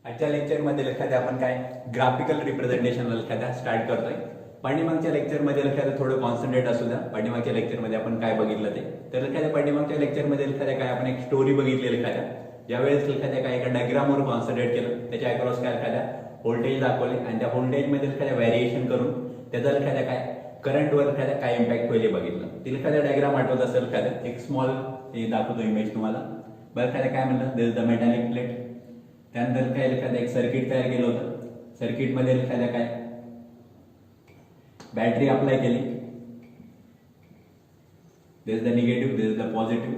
आजच्या लेक्चरमध्ये एखाद्या आपण काय ग्राफिकल रिप्रेझेंटेशन एखाद्या स्टार्ट करतोय. पाठीमागच्या लेक्चरमध्ये एखाद्या थोडं कॉन्सन्ट्रेट असू द्या. पाठीमागच्या लेक्चरमध्ये आपण काय बघितलं ते तर एखाद्या पाठीमागच्या लेक्चरमध्ये एखाद्या काय आपण एक स्टोरी बघितली एखाद्या ज्यावेळेस एखाद्या काय एका डायग्रामवर कॉन्सन्ट्रेट केलं त्याच्या अक्रॉस काय एखाद्या व्होल्टेज दाखवले आणि त्या व्होल्टेजमध्ये एखाद्या व्हॅरिएशन करून त्याचा एखाद्या काय करंटवर एखाद्या काय इम्पॅक्ट होईल बघितलं. तिला एखाद्या डायग्राम आठवत असेल एखाद्या एक स्मॉल दाखवतो इमेज तुम्हाला. बरं एखाद्या काय म्हणलं दिस द मेटॅलिक प्लेट. त्यानंतर काय एखाद्या एक सर्किट तयार केलं होतं. सर्किटमध्ये एखाद्या काय बॅटरी अप्लाय केली. This the negative this the positive.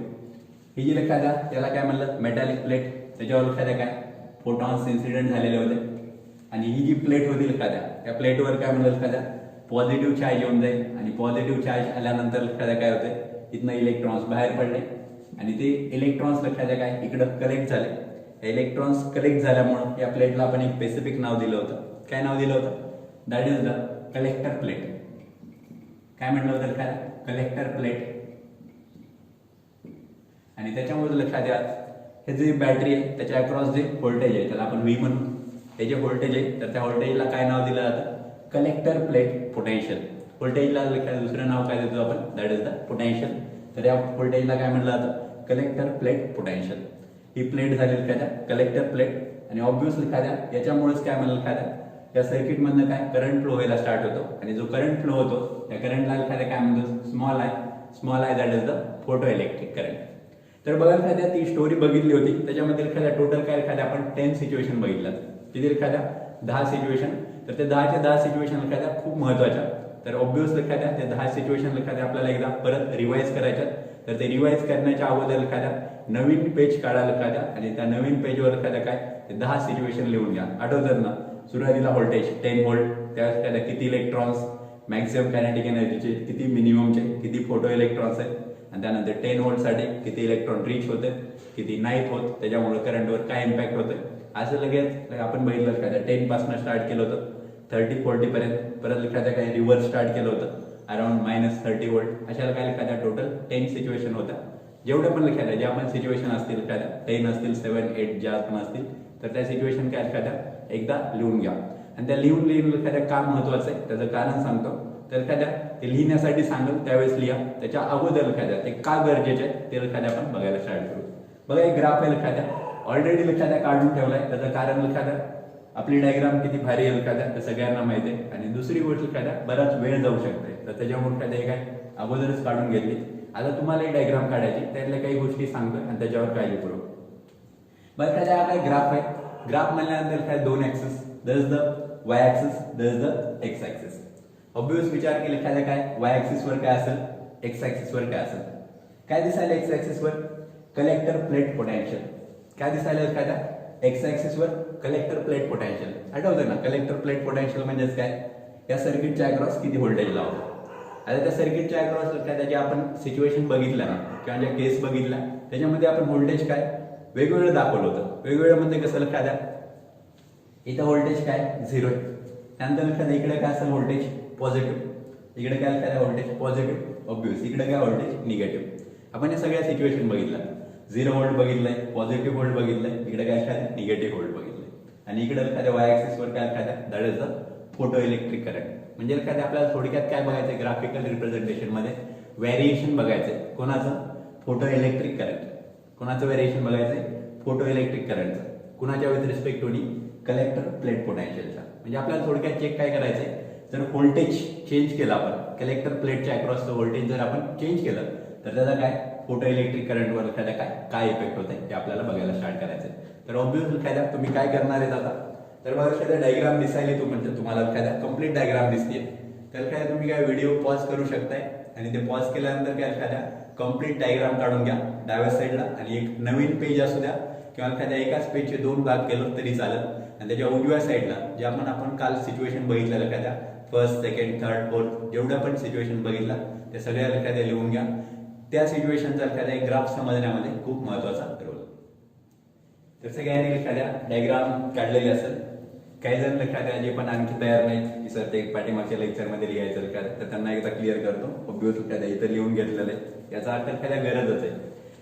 ही जी एखाद्या त्याला काय म्हणलं मेटॅलिक प्लेट त्याच्यावर एखाद्या काय फोटॉन्स इन्सिडेंट झालेले होते आणि ही जी प्लेट होती एखाद्या त्या प्लेटवर काय म्हणलं एखाद्या पॉझिटिव्ह चार्ज येऊन जाईल आणि पॉझिटिव्ह चार्ज आल्यानंतर एखाद्या काय होते इथनं इलेक्ट्रॉन्स बाहेर पडले आणि ते इलेक्ट्रॉन्स एखाद्या काय इकडं कलेक्ट झाले. इलेक्ट्रॉन्स कलेक्ट झाल्यामुळे या प्लेटला आपण एक स्पेसिफिक नाव दिलं होतं. काय नाव दिलं होतं? That is the collector plate. काय म्हटलं होतं काय? Collector plate. आणि त्याच्यामुळे लक्षात द्या हे जी बॅटरी आहे त्याच्या अक्रॉस जे व्होल्टेज आहे त्याला आपण व्ही म्हणू. हे जे व्होल्टेज आहे तर त्या व्होल्टेजला काय नाव दिलं जातं? Collector plate potential. व्होल्टेजला दुसरं नाव काय देतो आपण? That is the potential. तर या व्होल्टेजला काय म्हणलं जातं? Collector plate potential. ही प्लेट झाली एखाद्या कलेक्टर प्लेट आणि ऑब्व्हियसली एखाद्या याच्यामुळेच काय म्हणलं एखाद्या या सर्किट मधनं काय करंट फ्लो व्हायला स्टार्ट होतो आणि जो करंट फ्लो होतो त्या करंटला एखाद्या काय म्हणतो? Small I that is the photo electric current. तर बघा एखाद्या ती स्टोरी बघितली होती त्याच्यामध्ये एखाद्या टोटल काय एखाद्या आपण 10 सिच्युएशन बघितल्या. किती एखाद्या 10 सिच्युएशन. तर ते 10च्या 10 सिच्युएशन एखाद्या खूप महत्वाच्या. तर ऑब्व्हियसली एखाद्या त्या 10 सिच्युएशन एखाद्या आपल्याला एकदा परत रिवाइज करायच्या. तर ते रिवाइज करण्याच्या अगोदर एखाद्या नवीन पेज काढायला एखाद्या आणि त्या नवीन पेजवर एखाद्या काय ते 10 सिच्युएशन लिहून घ्या. आठवतात ना? सुरुवातीला व्होल्टेज 10 व्होल्ट त्या एखाद्या किती इलेक्ट्रॉन्स मॅक्सिमम कायनेटिक एनर्जीचे किती मिनिममचे किती फोटो इलेक्ट्रॉन्स आहेत आणि त्यानंतर 10 व्होल्टसाठी किती इलेक्ट्रॉन रीच होते किती नाहीत होत त्याच्यामुळे करंटवर काय इम्पॅक्ट होतं असं लगेच आपण बघितलं एखाद्या 10 पासून स्टार्ट केलं होतं 30-40 पर्यंत. परत एखाद्या काय रिव्हर्स स्टार्ट केलं होतं अराउंड -30 व्होल्ट. अशा काय एखाद्या टोटल 10 सिच्युएशन होत्या. जेवढ्या पण एखाद्या ज्या पण सिच्युएशन असतील एखाद्या 10 असतील 7, 8 ज्या पण असतील तर त्या सिच्युएशन काय एखाद्या एकदा लिहून घ्या आणि त्या लिहून एखाद्या का महत्वाचं आहे त्याचं कारण सांगतो. तर एखाद्या ते लिहिण्यासाठी सांगेल त्यावेळेस लिहा. त्याच्या अगोदर एखाद्या ते का गरजेचे आहे ते एखाद्या आपण बघायला स्टार्ट करू. बघा एक ग्राफ आहे एखाद्या ऑलरेडी एखाद्या काढून ठेवलाय. त्याचं कारण एखाद्या आपली डायग्राम किती भारी आहे एखाद्या ते सगळ्यांना माहिती आहे आणि दुसरी गोष्ट एखाद्या बराच वेळ जाऊ शकते तर त्याच्यामुळे एखाद्या काय अगोदरच काढून घेतली. आता तुम्हाला एक डायग्राम काढायची त्यातल्या काही गोष्टी सांगतो आणि त्याच्यावर काळजी करू. बरं एखाद्या हा काय ग्राफ आहे. ग्राफ म्हणल्यानंतर काय 2 axis there is the Y axis there is the x axis. Obvious विचार केला एखाद्या काय वाय ऍक्सिस वर काय असेल एक्स ऍक्सिस वर काय असेल. काय दिसायला एक्स ऍक्सिस वर? Collector plate potential. काय दिसायला एखाद्या एक्स ऍक्सिस वर? Collector plate potential. आठवतं ना? कलेक्टर प्लेट पोटेन्शियल म्हणजेच काय? या सर्किटच्या अक्रॉस किती व्होल्टेज लावतो. आता त्या सर्किटच्या अक्रॉस एखाद्या जे आपण सिच्युएशन बघितल्या ना किंवा ज्या केस बघितल्या त्याच्यामध्ये आपण व्होल्टेज काय वेगवेगळं दाखवलं होतं. वेगवेगळं म्हणजे कसं एखाद्या इथं व्होल्टेज काय 0 आहे. त्यानंतर एखाद्या इकडे काय असेल व्होल्टेज पॉझिटिव्ह. इकडे काय एखाद्या व्होल्टेज पॉझिटिव्ह ऑब्व्हियस. इकडे काय व्होल्टेज निगेटिव्ह. आपण या सगळ्या सिच्युएशन बघितल्या. 0 व्होल्ट बघितलंय पॉझिटिव्ह व्होल्ट बघितलंय इकडे काय एखाद्या निगेटिव्ह व्होल्ट बघितलंय आणि इकडे एखाद्या वाय ऍक्सिस वर काय एखाद्या that is the photo electric current. म्हणजे एखाद्या आपल्याला थोडक्यात काय बघायचंय ग्राफिकल रिप्रेझेंटेशन मध्ये व्हॅरिएशन बघायचंय. कोणाचं? Photo electric current. कोणाचं व्हॅरिएशन बघायचंय? फोटो इलेक्ट्रिक करंटचं. कुणाच्या with respect to collector plate पोटेन्शियलचा. म्हणजे आपल्याला थोडक्यात चेक काय करायचंय जर व्होल्टेज चेंज केलं आपण कलेक्टर प्लेटच्या अक्रॉसचं व्होल्टेज जर आपण चेंज केलं तर त्याचा काय फोटो इलेक्ट्रिक करंटवर एखाद्या काय इफेक्ट होत आहे ते आपल्याला बघायला स्टार्ट करायचंय. तर ऑब्व्हियसली एखाद्या तुम्ही काय करणार आहेत आता तर बघा एखाद्या डायग्राम दिसायला तो म्हणजे तुम्हाला एखाद्या कंप्लीट डायग्राम दिसते तर काय तुम्ही काय व्हिडिओ पॉज करू शकताय आणि ते पॉज केल्यानंतर काय एखाद्या कंप्लीट डायग्राम काढून घ्या डाव्या साईडला आणि एक नवीन पेज असू द्या किंवा एखाद्या एकाच पेजचे 2 भाग केलं तरी चालेल आणि त्याच्या उजव्या साईडला जे आपण काल सिच्युएशन बघितलं एखाद्या फर्स्ट सेकंड थर्ड फोर्थ जेवढ्या पण सिच्युएशन बघितला ते सगळ्या एखाद्या लिहून घ्या. त्या सिच्युएशनचा एखाद्या ग्राफ समजण्यामध्ये खूप महत्वाचा रोल. तर सगळ्यांनी एखाद्या डायग्राम काढलेली असेल. काही जण एखाद्या जे पण आणखी तयार नाहीत की सर ते पाठीमागच्या लेक्चरमध्ये लिहायचं एखाद्या तर त्यांना एकदा क्लिअर करतो. ऑब्व्हियस एखाद्या इथं लिहून घेतलेलं आहे याचा अर्थ एखाद्या गरजच आहे.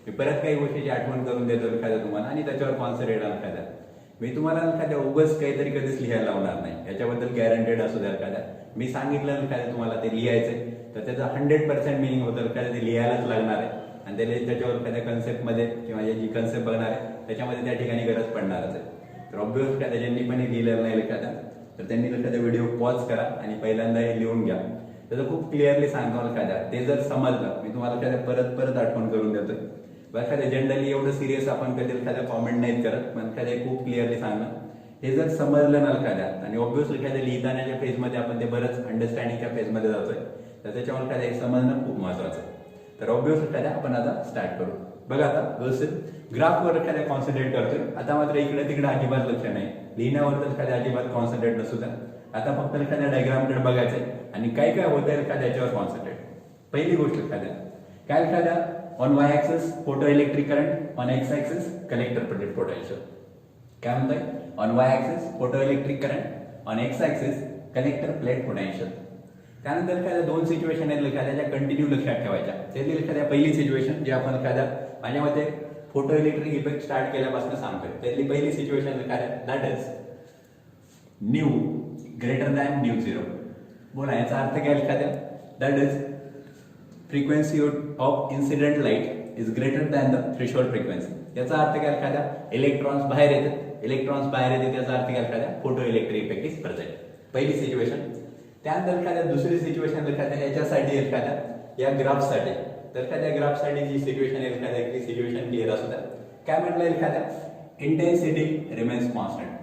मी परत काही गोष्टीची आठवण करून देतो एखाद्या तुम्हाला आणि त्याच्यावर कॉन्सन्ट्रेट एखाद्या मी तुम्हाला एखाद्या उगाच काहीतरी कधीच लिहायला लावणार नाही, याच्याबद्दल गॅरंटेड असू द्या एखाद्या. मी सांगितलं एखाद्या तुम्हाला ते लिहायचंय तर त्याचं 100% मिनिंग होतं एखाद्या ते लिहायलाच लागणार आहे आणि त्याच्यावर एखाद्या कन्सेप्टमध्ये किंवा जी कन्सेप्ट बघणार आहे त्याच्यामध्ये त्या ठिकाणी गरज पडणारच आहे. तर ऑब्व्हियस एखाद्या ज्यांनी पण हे लिहिलेलं नाही एखाद्या तर त्यांनी एखादा व्हिडिओ पॉज करा आणि पहिल्यांदा हे लिहून घ्या. त्याचं खूप क्लिअरली सांगतो एखाद्या, ते जर समजलं मी तुम्हाला एखाद्या परत परत आठवण करून देतोय. एखाद्या जनरली एवढं सिरियस आपण कधी एखाद्या कॉमेंट नाहीत करत, पण एखाद्या खूप क्लिअरली सांगणं हे जर समजलं ना एखाद्या आणि ऑब्व्हियसली एखाद्या लिहितानाच्या फेजमध्ये आपण ते बरंच अंडरस्टँडिंगच्या फेजमध्ये जातोय तर त्याच्यावर एखाद्या हे समजणं खूप महत्वाचं आहे. तर ऑब्व्हियसली एखाद्या आपण आता स्टार्ट करू. बघा आता व्यवस्थित ग्राफवर एखाद्या कॉन्सन्ट्रेट करतोय. आता मात्र इकडे तिकडे अजिबात लक्ष नाही, लिहिण्यावर तर एखाद्या अजिबात कॉन्सन्ट्रेट नसू द्या. आता फक्त एखाद्या डायग्रामकडे बघायचंय आणि काय काय होत आहे एखाद्या याच्यावर कॉन्सन्ट्रेट. पहिली गोष्ट एखाद्या काय एखाद्या on Y axis photo electric current, on x axis collector plate potential. काय म्हणताय? On Y axis photo electric current, on x axis collector plate potential. त्यानंतर एखाद्या दोन सिच्युएशन आहेत एखाद्या कंटिन्यू लक्षात ठेवायच्या. त्यातली एखाद्या पहिली सिच्युएशन जी आपण एखाद्या माझ्या मते फोटो इलेक्ट्रिक इफेक्ट स्टार्ट केल्यापासून सांगतोय त्यातली पहिली सिच्युएशन एखाद्या that is new greater than new zero. बोला याचा अर्थ काय एखाद्या? That is frequency of incident light is greater than the threshold frequency. याचा अर्थ काय एखाद्या? इलेक्ट्रॉन्स बाहेर येतात, इलेक्ट्रॉन्स बाहेर येतात याचा अर्थ काय एखाद्या? Photo electric effect is present. पहिली सिच्युएशन. त्यानंतर एखाद्या दुसरी सिच्युएशन एखाद्या याच्यासाठी एखाद्या या ग्राफसाठी तर एखाद्या ग्राफसाठी जी सिच्युएशन आहे एखाद्या सिच्युएशन क्लिअर असू द्या. काय म्हटलं एखाद्या? Intensity remains constant.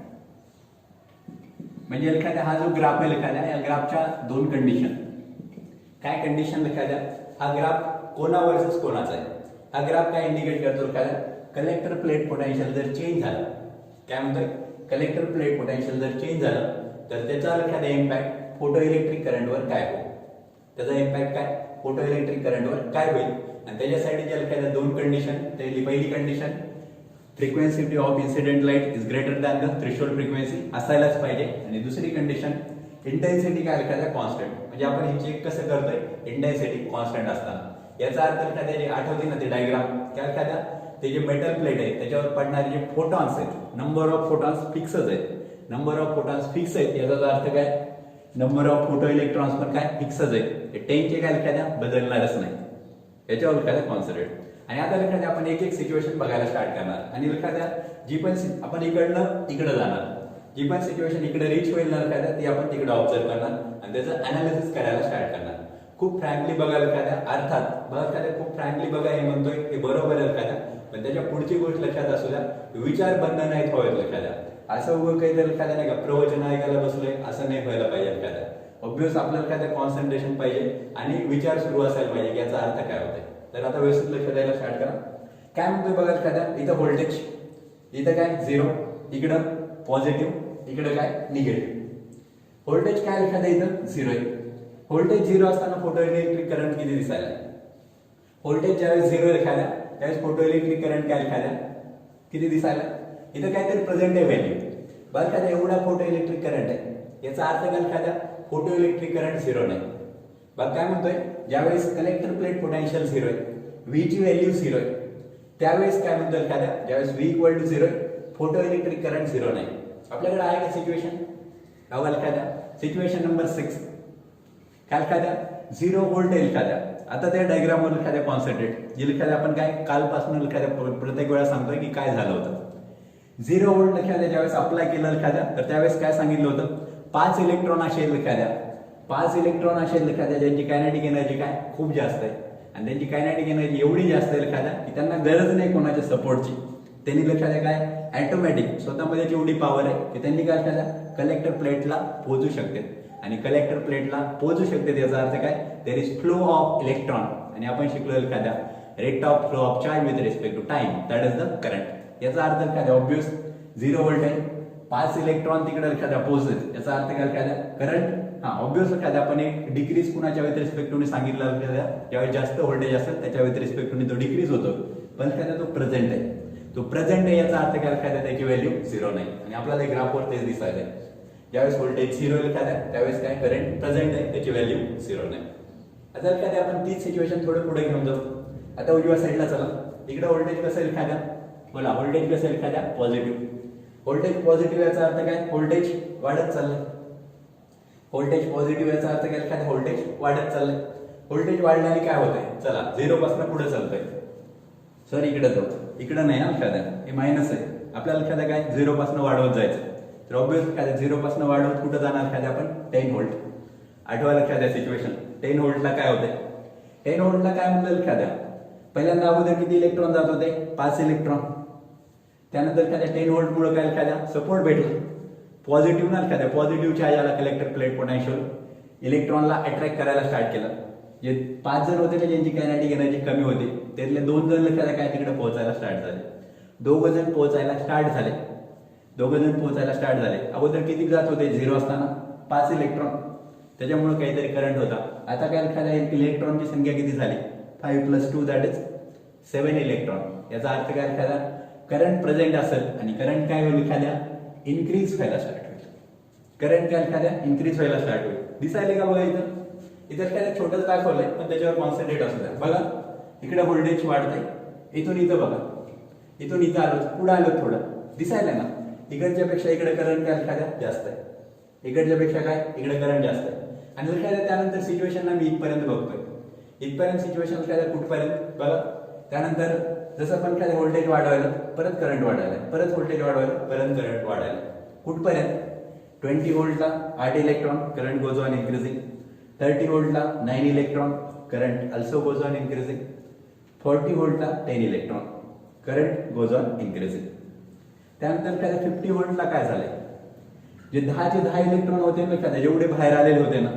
म्हणजे एखाद्या हा जो ग्राफ आहे एखाद्या या ग्राफच्या दोन कंडिशन. काय कंडिशन एखाद्या? हा ग्राफ कोणा वर्सेस कोणाचा आहे. हा ग्राफ काय इंडिकेट करतो एखाद्या? कलेक्टर प्लेट पोटेन्शियल जर चेंज झालं, काय म्हणतोय? कलेक्टर प्लेट पोटेन्शियल जर चेंज झालं तर त्याचा एखादा इम्पॅक्ट फोटो इलेक्ट्रिक करंटवर काय होईल. त्याचा इम्पॅक्ट काय फोटो इलेक्ट्रिक करंटवर काय होईल आणि त्याच्यासाठी ज्या एखाद्या दोन कंडिशन. त्याची पहिली condition frequency of incident light is greater than the threshold frequency असायलाच पाहिजे आणि दुसरी कंडिशन इंटेन्सिटी काय एखाद्या कॉन्स्टंट. म्हणजे आपण हे चेक कसं करतोय? इंटेन्सिटी कॉन्स्टंट असताना. याचा अर्थ एखाद्या जे आठवते ना ते डायग्राम काय एखाद्या ते जे मेटल प्लेट आहे त्याच्यावर पडणारे जे फोटॉन्स आहेत नंबर ऑफ फोटॉन्स फिक्सच आहेत. नंबर ऑफ फोटॉन्स फिक्स आहेत याचा अर्थ काय? नंबर ऑफ फोटो इलेक्ट्रॉन्स पण काय फिक्सच आहे. 10चे काय एखाद्या बदलणारच नाही. याच्यावर एखाद्या कॉन्सन्ट्रेट. आणि आता एखाद्या आपण एक एक सिच्युएशन बघायला स्टार्ट करणार आणि एखाद्या जी पण आपण इकडनं इकडे जाणार, जी पण सिच्युएशन इकडे रीच होईल ना एखाद्या ती आपण तिकडे ऑब्झर्व करणार आणि त्याचं अनालिसिस करायला स्टार्ट करणार. खूप फ्रँकली बघायला एखाद्या अर्थात बघा एखाद्या खूप फ्रँकली बघा हे म्हणतोय हे बरोबर आहे एखाद्या, पण त्याच्या पुढची गोष्ट लक्षात असू द्या विचार बंद नाही व्हायला एखाद्या. असं उभं काहीतरी एखाद्या नाही का प्रवचन ऐकायला बसलोय असं नाही व्हायला पाहिजे एखाद्या. ऑब्व्हियस आपल्याला एखाद्या कॉन्सन्ट्रेशन पाहिजे आणि विचार सुरू असायला पाहिजे की याचा अर्थ काय होतोय. तर आता व्यवस्थित लक्ष द्यायला स्टार्ट करा. काय म्हणतोय बघा एखाद्या इथं व्होल्टेज, इथं काय झिरो, इकडं पॉझिटिव्ह, इकडं काय निगेटिव्ह. व्होल्टेज काय एखाद्या इथं झिरो आहे. व्होल्टेज झिरो असताना फोटो इलेक्ट्रिक करंट किती दिसायला? व्होल्टेज ज्यावेळेस झिरो एखाद्या त्यावेळेस फोटो इलेक्ट्रिक करंट काय एखाद्या किती दिसायला? इथं काहीतरी प्रेझेंट आहे व्हॅल्यू. बघा एखाद्या एवढा फोटो इलेक्ट्रिक करंट आहे याचा अर्थ काय एखाद्या फोटो इलेक्ट्रिक करंट झिरो नाही. बघा काय म्हणतोय ज्यावेळेस कलेक्टर प्लेट पोटेन्शियल झिरो आहे, व्ही ची व्हॅल्यू झिरो आहे, त्यावेळेस काय म्हणतोय एखाद्या ज्यावेळेस व्ही इक्वल टू झिरो आहे फोटो इलेक्ट्रिक करंट झिरो नाही. आपल्याकडे आहे का सिच्युएशन? बघा एखाद्या सिच्युएशन नंबर 6 काय एखाद्या 0 व्होल्ट आहे एखाद्या. आता त्या डायग्रामवर एखाद्या कॉन्सन्ट्रेट जे एखाद्या आपण काय कालपासून एखाद्या प्रत्येक वेळा सांगतोय की काय झालं होतं. 0 व्होल्ट एखाद्या ज्यावेळेस अप्लाय केलं एखाद्या तर त्यावेळेस काय सांगितलं होतं? 5 इलेक्ट्रॉन असे एखाद्या 5 इलेक्ट्रॉन असे एखाद्या ज्यांची कायनेटिक एनर्जी काय खूप जास्त आहे आणि त्यांची कायनेटिक एनर्जी एवढी जास्त आहे एखाद्या की त्यांना गरज नाही कोणाच्या सपोर्टची. त्यांनी एखाद्या काय ऑटोमॅटिक स्वतःमध्ये एवढी पॉवर आहे की त्यांनी काय एखाद्या कलेक्टर प्लेटला पोहोचू शकते आणि कलेक्टर प्लेटला पोहोचू शकते याचा अर्थ काय? There is flow of electron आणि आपण शिकलो एखाद्या rate of flow of charge with respect to time that is the current. याचा अर्थ एखाद्या ऑब्व्हियस 0 व्होल्ट आहे 5 इलेक्ट्रॉन तिकडे एखाद्या पोहोचत याचा अर्थ काय एखाद्या करंट ऑब्व्हियस एखाद्या आपण एक डिक्रीज कुणाच्या विथ रिस्पेक्ट टू सांगितलं एखाद्या ज्यावेळी जास्त व्होल्टेज असेल त्याच्या विथ रिस्पेक्ट टू तो डिक्रीज होतो पण एखाद्या तो प्रेझेंट आहे. तो प्रेझेंट आहे याचा अर्थ काय एखाद्या त्याची व्हॅल्यू 0 नाही आणि आपल्याला ग्राफवर तेच दिसायला आहे. ज्यावेळेस व्होल्टेज 0 एखाद्या त्यावेळेस काय करंट प्रेझेंट आहे त्याची व्हॅल्यू 0 नाही. आता एखाद्या आपण तीच सिच्युएशन थोडं पुढे घेऊन जाऊ. आता उजव्या साईडला चला. इकडे व्होल्टेज कसं एखाद्या बोला व्होल्टेज कसं एखाद्या पॉझिटिव्ह व्होल्टेज पॉझिटिव्ह याचा अर्थ काय, व्होल्टेज वाढत चाललंय. व्होल्टेज पॉझिटिव्ह याचा अर्थ काय, एखादं व्होल्टेज वाढत चाललंय. व्होल्टेज वाढल्याने काय होतंय, चला 0 पासून पुढे चालतंय. सर इकडे जाऊ, इकडे नाही ना एखाद्या, हे मायनस आहे. आपल्याला एखाद्या काय 0 पासून वाढवत जायचं. तर ऑब्विस एखाद्या 0 पासून वाढवत कुठं जाणार, एखाद्या आपण 10 व्होल्ट. आठवा एखाद्या सिच्युएशन 10 व्होल्टला काय होतंय, 10 व्होल्टला काय म्हणलं एखाद्या, पहिल्यांदा अगोदर किती इलेक्ट्रॉन जात होते, 5 इलेक्ट्रॉन. त्यानंतर एखाद्या 10 व्होल्ट मुळे काय एखाद्या सपोर्ट भेटला, पॉझिटिव्ह ना एखाद्या पॉझिटिव्ह चार्ज आला कलेक्टर प्लेट पोटेन्शियल, इलेक्ट्रॉनला अट्रॅक्ट करायला स्टार्ट केलं. जे 5 जण होते ज्यांची कायनेटिक एनर्जी कमी होती, त्यातले 2 जण एखाद्या काय तिकडे पोहोचायला स्टार्ट झाले. 2 जण पोहोचायला स्टार्ट झाले. 2 जण पोहोचायला स्टार्ट झाले. अगोदर किती जात होते 0 असताना 5 इलेक्ट्रॉन, त्याच्यामुळे काहीतरी करंट होता. आता काय एखाद्या इलेक्ट्रॉनची संख्या किती झाली, 5 + 2 दॅट इज 7 इलेक्ट्रॉन. याचा अर्थ काय, एखादा करंट प्रेझेंट असेल आणि करंट काय होईल, एखाद्या इन्क्रीज व्हायला स्टार्ट होईल. करंट काय एखाद्या इन्क्रीज व्हायला स्टार्ट होईल. दिसायले का बघा इथं एखाद्या छोटंच दाखवलंय पण त्याच्यावर कॉन्सन्ट्रेट असू द्या. बघा इकडे व्होल्टेज वाढतंय, इथून इथं बघा, इथून इथं आलो, पुढे आलो थोडं, दिसायला ना इकडच्या पेक्षा इकडे करंट काय एखाद्या जास्त आहे, इकडच्या पेक्षा काय इकडे करंट जास्त आहे. आणि एखाद्या त्यानंतर सिच्युएशनला मी इथपर्यंत बघतोय, इथपर्यंत सिच्युएशन एखाद्या कुठपर्यंत बघा. त्यानंतर जसं पण एखाद्या व्होल्टेज वाढवायला परत करंट वाढायला, परत व्होल्टेज वाढवायला परत करंट वाढायला, कुठपर्यंत 20 व्होल्टला 8 electron current goes on increasing. 30 व्होल्टला 9 electron current also goes on increasing. 40 व्होल्टला 10 electron current goes on increasing. त्यानंतर काय 50 व्होल्टला काय झालंय, जे 10 इलेक्ट्रॉन होते ना एखाद्या, जेवढे बाहेर आलेले होते ना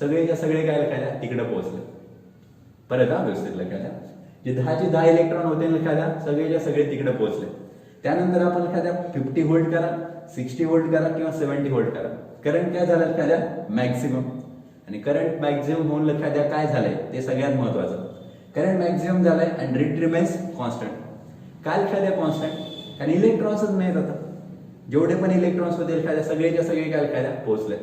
सगळेच्या सगळे काय एखाद्या तिकडे पोहोचले. परत हा व्यवस्थित लक्षात, जे 10 इलेक्ट्रॉन होते ना एखाद्या सगळेच्या सगळे तिकडे पोहोचले. त्यानंतर आपण एखाद्या 50 व्होल्ट करा, 60 व्होल्ट करा किंवा 70 व्होल्ट करा, करंट काय झालं एखाद्या मॅक्सिमम. आणि करंट मॅक्सिमम होऊन एखाद्या काय झालंय ते सगळ्यात महत्वाचं, करंट मॅक्सिमम झालंय आणि इट रिमेन्स कॉन्स्टंट. काय एखाद्या कॉन्स्टंट, कारण इलेक्ट्रॉन्सच नाहीत. आता जेवढे पण इलेक्ट्रॉन्स होते एखाद्या सगळेच्या सगळे काय एखाद्या पोहोचले,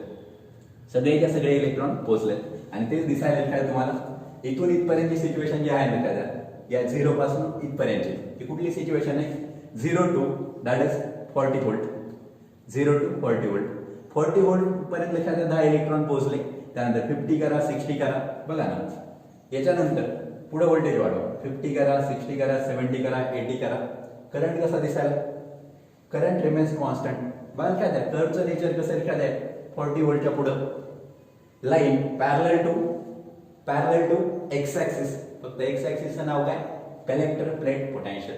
सगळेच्या सगळे इलेक्ट्रॉन पोहोचले. आणि तेच दिसायला एखाद्या तुम्हाला इथून इथपर्यंतची सिच्युएशन जी आहे ना एखाद्या, या 0 पासून इथपर्यंतची ही कुठली सिच्युएशन आहे, 0 to that is 40 volt. 0 to 40 volt. 40 volt पर्यंत एखाद्या 10 इलेक्ट्रॉन पोहोचले. त्यानंतर 50 करा, 60 करा, बघा ना याच्यानंतर पुढे व्होल्टेज वाढवा, 50 करा, 60 करा, 70 करा, 80 करा, करंट कसा दिसायला, करंट रिमेन्स कॉन्स्टंट. बघा एखाद्या कर्वचं नेचर कसं एखाद्या 40 व्होल्टच्या पुढं line parallel to X axis. फक्त एक्स ऍक्सिसचं नाव काय, collector plate potential.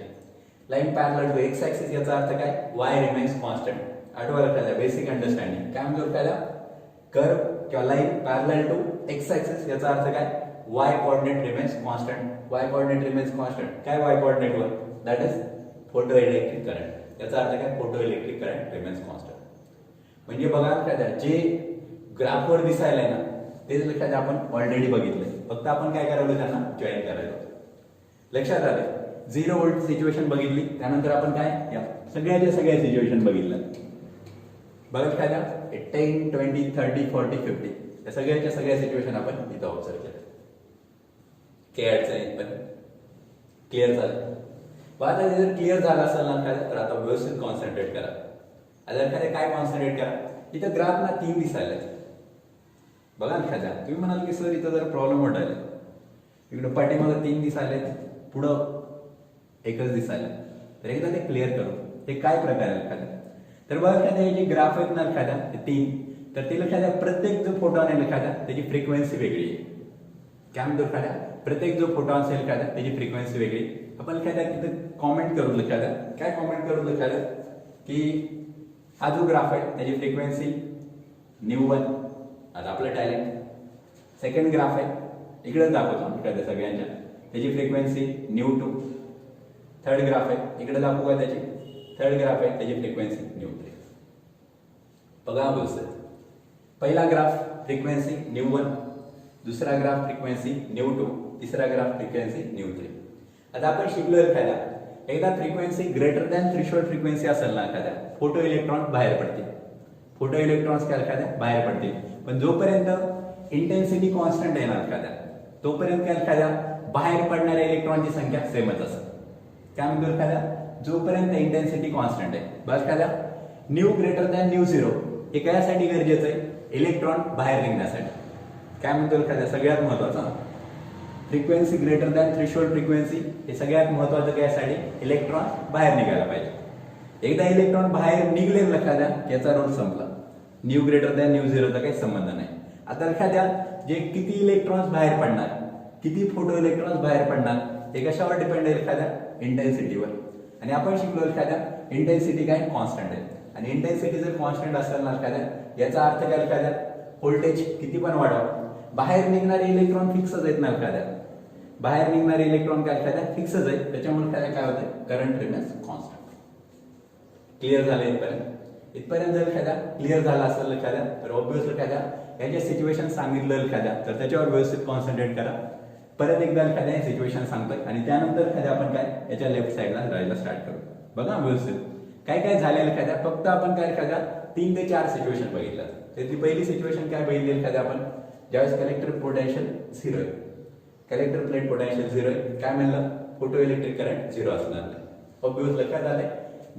Line parallel to X axis याचा अर्थ काय, वाय रिमेन्स कॉन्स्टंट. आठवा लक्षात, बेसिक अंडरस्टँडिंग काय म्हणतो त्याला, कर्व किंवा line parallel to X axis याचा अर्थ काय, Y coordinate remains constant. Y coordinate remains constant, काय वाय कोऑर्डिनेट वर, that is photo electric current. याचा अर्थ काय, photo electric current remains constant. म्हणजे बघा एखाद्या जे ग्राफवर दिसायला आहे ना तेच लक्षात आपण ऑलरेडी बघितलंय, फक्त आपण काय करावं त्यांना जॉईन करायला. लक्षात आलं, 0 व्होल्ट सिच्युएशन बघितली, त्यानंतर आपण काय या सगळ्या सिच्युएशन बघितलं. बघा एखाद्या 10, 20, 30, 40, 50 या सगळ्या सिच्युएशन आपण इथं ऑब्झर्व केलं. केअरचं पण क्लिअर झालं. आता जर क्लिअर झालं असेल ना काय, तर आता व्यवस्थित कॉन्सन्ट्रेट करा. आता एखाद्या काय कॉन्सन्ट्रेट करा, इथं ग्राफ ना 3 दिसायला. बघा एखाद्या तुम्ही म्हणाल की सर इथं जर प्रॉब्लेम वाटायला, इकडं पाठीमागं 3 दिसायले, पुढं एकच दिसायला. तर एकदा ते क्लिअर करू, हे काय प्रकार आहे एखाद्या. तर बघा एखाद्या हे जे ग्राफ आहेत ना एखाद्या 3, तर ते एखाद्या प्रत्येक जो फोटॉन आहे एखाद्या त्याची फ्रिक्वेन्सी वेगळी आहे. काय म्हणतो एखाद्या, प्रत्येक जो फोटॉन असेल एखाद्या त्याची फ्रिक्वेन्सी वेगळी. आपण एखाद्या तिथं कॉमेंट करू एखाद्या, काय कॉमेंट करू एखाद्या की हा जो ग्राफ आहे त्याची फ्रिक्वेन्सी ν1. आता आपलं टॅलेंट. सेकंड ग्राफ आहे इकडे दाखवतो एखाद्या सगळ्यांच्या, त्याची फ्रिक्वेन्सी ν2. थर्ड ग्राफ आहे इकडे दाखवू का त्याची, थर्ड ग्राफ आहे त्याची फ्रिक्वेन्सी ν3. बघा बोलतोय, पहिला ग्राफ फ्रिक्वेन्सी ν1, दुसरा ग्राफ फ्रिक्वेन्सी ν2, तिसरा ग्राफ फ्रिक्वेन्सी ν3. आता आपण शिकलो एखाद्या, एकदा frequency greater than threshold frequency असेल ना एखाद्या, फोटो इलेक्ट्रॉन बाहेर पडतील. फोटो इलेक्ट्रॉन्स काय एखाद्या बाहेर पडतील. पण जोपर्यंत इंटेन्सिटी कॉन्स्टंट आहे ना एखाद्या, तोपर्यंत काय एखाद्या बाहेर पडणाऱ्या इलेक्ट्रॉनची संख्या सेमच असेल. काय म्हणतो एखाद्या, जोपर्यंत इंटेन्सिटी कॉन्स्टंट आहे. बस एखाद्या new greater than new zero हे कशासाठी गरजेचं आहे? इलेक्ट्रॉन बाहेर निघण्यासाठी. काय म्हणतो एखाद्या सगळ्यात महत्वाचा frequency greater than threshold frequency हे सगळ्यात महत्वाचं कशासाठी? इलेक्ट्रॉन बाहेर निघायला पाहिजे. एकदा इलेक्ट्रॉन बाहेर निघले लक्षात द्या याचा रोल संपला. न्यू ग्रेटर दॅन न्यू झिरोचा काही संबंध नाही. आता लक्षात द्या जे किती इलेक्ट्रॉन्स बाहेर पडणार, किती फोटो इलेक्ट्रॉन्स बाहेर पडणार हे कशावर डिपेंड आहे? एखाद्या इंटेन्सिटीवर. आणि आपण शिकलो एखाद्या इंटेन्सिटी काय कॉन्स्टंट आहे. आणि इंटेन्सिटी जर कॉन्स्टंट असेल ना एखाद्या याचा अर्थ काय एखाद्या व्होल्टेज किती पण वाढवा बाहेर निघणारे इलेक्ट्रॉन फिक्सच आहेत ना एखाद्या. बाहेर निघणारे इलेक्ट्रॉन काय एखाद्या फिक्सच आहेत. त्याच्यामुळे काय होतं? Current remains constant. क्लिअर झालं इथपर्यंत? इथपर्यंत जर एखाद्या क्लिअर झाला असेल एखाद्या तर ऑब्व्हियसली एखाद्या याचे सिच्युएशन सांगितलं एखाद्या तर त्याच्यावर व्यवस्थित कॉन्सन्ट्रेट करा. परत एकदा एखाद्या हे सिच्युएशन सांगतोय आणि त्यानंतर एखाद्या आपण काय याच्या लेफ्ट साईडला जायला स्टार्ट करू. बघा व्यवस्थित काय काय झालेलं एखाद्या फक्त आपण काय एखाद्या 3 ते 4 सिच्युएशन बघितलं. त्याची पहिली सिच्युएशन काय बघितली एखाद्या आपण ज्यावेळेस कलेक्टर पोटेन्शियल 0 आहे, कलेक्टर प्लेट पोटेन्शियल 0 आहे. काय म्हणलं? फोटो इलेक्ट्रिक करंट 0 असणार नाही. ऑब्व्हियस लक्षात आलंय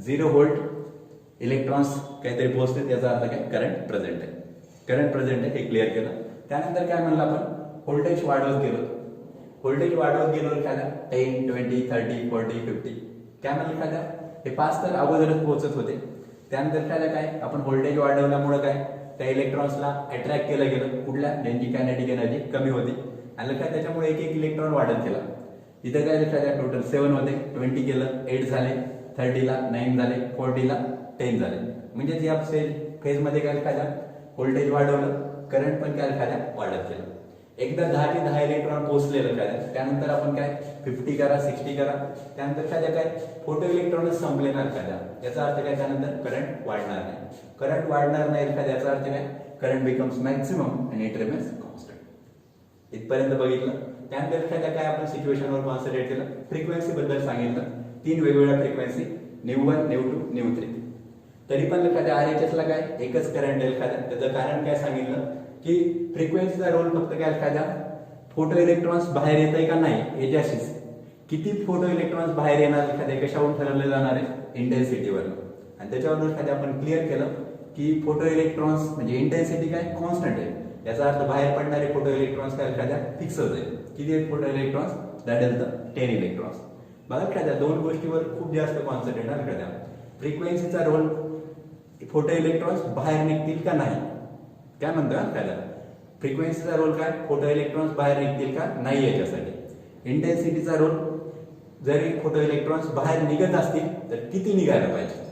0 व्होल्ट इलेक्ट्रॉन्स काहीतरी पोहोचते त्याचा अर्थ काय? करंट प्रेझेंट आहे. करंट प्रेझेंट आहे हे क्लिअर केलं. त्यानंतर काय म्हणलं आपण? व्होल्टेज वाढवत गेलो. व्होल्टेज वाढवत गेलो एखाद्या 10, 20, 30, 40, 50 काय म्हणलं एखाद्या हे 5 तर अगोदरच पोहोचत होते. त्यानंतर एखाद्या काय आपण व्होल्टेज वाढवल्यामुळे काय त्या इलेक्ट्रॉन्सला अट्रॅक्ट केलं गेलं कुठल्या ज्यांची कायनेटिक एनर्जी कमी होती आणि काय त्याच्यामुळे एक एक इलेक्ट्रॉन वाढत गेला. इथं काय एखाद्या टोटल 7 होते 20 केलं 8 झाले 30ला 9 झाले 40ला 10 झाले. म्हणजे या फेज मध्ये काय एखाद्या व्होल्टेज वाढवलं करंट पण काय एखाद्या वाढत गेलं. एकदा 10 ते 10 इलेक्ट्रॉन पोहोचलेलं काय त्यानंतर आपण काय 50 करा 60 करा त्यानंतर काय फोटो इलेक्ट्रॉनच संपले ना एखाद्या याचा अर्थ काय त्यानंतर करंट वाढणार नाही. करंट वाढणार नाही एखाद्या याचा अर्थ काय करंट बिकम्स मॅक्सिमम आणि इट रिमेन्स कॉन्स्टंट. इथपर्यंत बघितलं. त्यानंतर एखाद्या काय आपण सिच्युएशनवर कॉन्सन्ट्रेट केलं. फ्रिक्वेन्सी बद्दल सांगितलं 3 वेगवेगळ्या फ्रिक्वेन्सी न्यू1 न्यू2 न्यू3. तरी पण एखाद्या RHS ला काय एकच करंट आहे एखाद्या. त्याचं कारण काय सांगितलं की फ्रिक्वेन्सीचा रोल फक्त काय एखाद्या फोटो इलेक्ट्रॉन्स बाहेर येत आहे का नाही याच्याशीच. किती फोटो इलेक्ट्रॉन्स बाहेर येणार एखाद्या कशावरून ठरवले जाणार आहे? इंटेन्सिटीवर. आणि त्याच्यावरून एखाद्या आपण क्लिअर केलं की फोटो इलेक्ट्रॉन्स म्हणजे इंटेन्सिटी काय कॉन्स्टंट आहे. याचा अर्थ बाहेर पडणारे फोटो इलेक्ट्रॉन्स काय एखाद्या फिक्सच आहे. किती आहेत photo electrons? That is the 10 electrons. बघा एखाद्या 2 गोष्टीवर खूप जास्त कॉन्सन्ट्रेट आहे एखाद्या. फ्रिक्वेन्सीचा रोल फोटो इलेक्ट्रॉन्स बाहेर निघतील का नाही काय म्हणतो एखाद्या. फ्रिक्वेन्सीचा रोल काय फोटो इलेक्ट्रॉन्स बाहेर निघतील का नाही याच्यासाठी. इंटेन्सिटीचा रोल जरी फोटो इलेक्ट्रॉन्स बाहेर निघत असतील तर किती निघायला पाहिजे.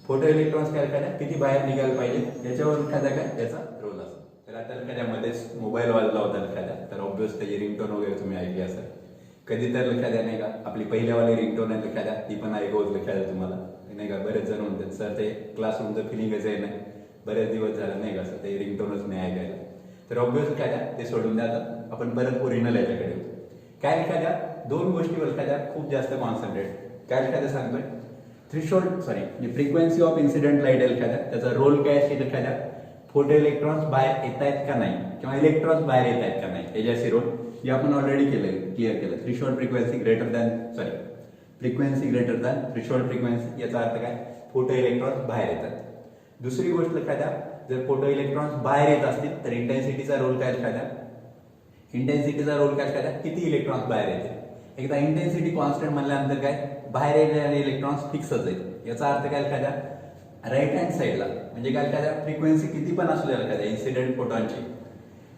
फोटो इलेक्ट्रॉन्स काय एखाद्या किती बाहेर निघायला पाहिजे याच्यावर एखाद्या काय याचा रोल असतो. तर आता एखाद्यामध्येच मोबाईल वाजला होता एखाद्या तर ऑब्व्हियस त्याची रिंगटोन वगैरे तुम्ही ऐकली असेल. कधी तर एखाद्या नाही का आपली पहिल्यावाली रिंगटोन आहे एखाद्या ती पण ऐकवत एखाद्या तुम्हाला नाही का. बरेच जण म्हणतात सर ते क्लासरूमचं फिलिंगच आहे नाही बरेच दिवस झालं नाही का सर ते रिंगटोनच नाही ऐकायला. तर ऑब्व्हियस काय ते सोडून द्या. आपण परत ओरिजिनल याच्याकडे काय एखाद्या 2 गोष्टीवर एखाद्या खूप जास्त कॉन्सन्ट्रेट काय एखाद्या सांगतोय threshold frequency of incident light एखाद्या त्याचा रोल काय असेल एखाद्या फोटो इलेक्ट्रॉन्स बाहेर येत आहेत का नाही किंवा इलेक्ट्रॉन्स बाहेर येत आहेत का नाही याच्याशी रोल जे आपण ऑलरेडी क्लिअर केलं. Threshold frequency greater than frequency greater than threshold frequency याचा अर्थ काय फोटो इलेक्ट्रॉन्स बाहेर येतात. दुसरी गोष्ट एखाद्या जर फोटो इलेक्ट्रॉन्स बाहेर येत असतील तर इंटेन्सिटीचा रोल काय एखाद्या इंटेन्सिटीचा रोल काय एखाद्या किती इलेक्ट्रॉन्स बाहेर येते. एकदा इंटेन्सिटी कॉन्स्टंट म्हणल्यानंतर काय बाहेर येणारे इलेक्ट्रॉन्स फिक्सच आहेत. याचा अर्थ काय एखाद्या राईट हँड साईडला म्हणजे काय एखाद्या फ्रिक्वेन्सी किती पण असू द्या एखाद्या इन्सिडेंट फोटॉनची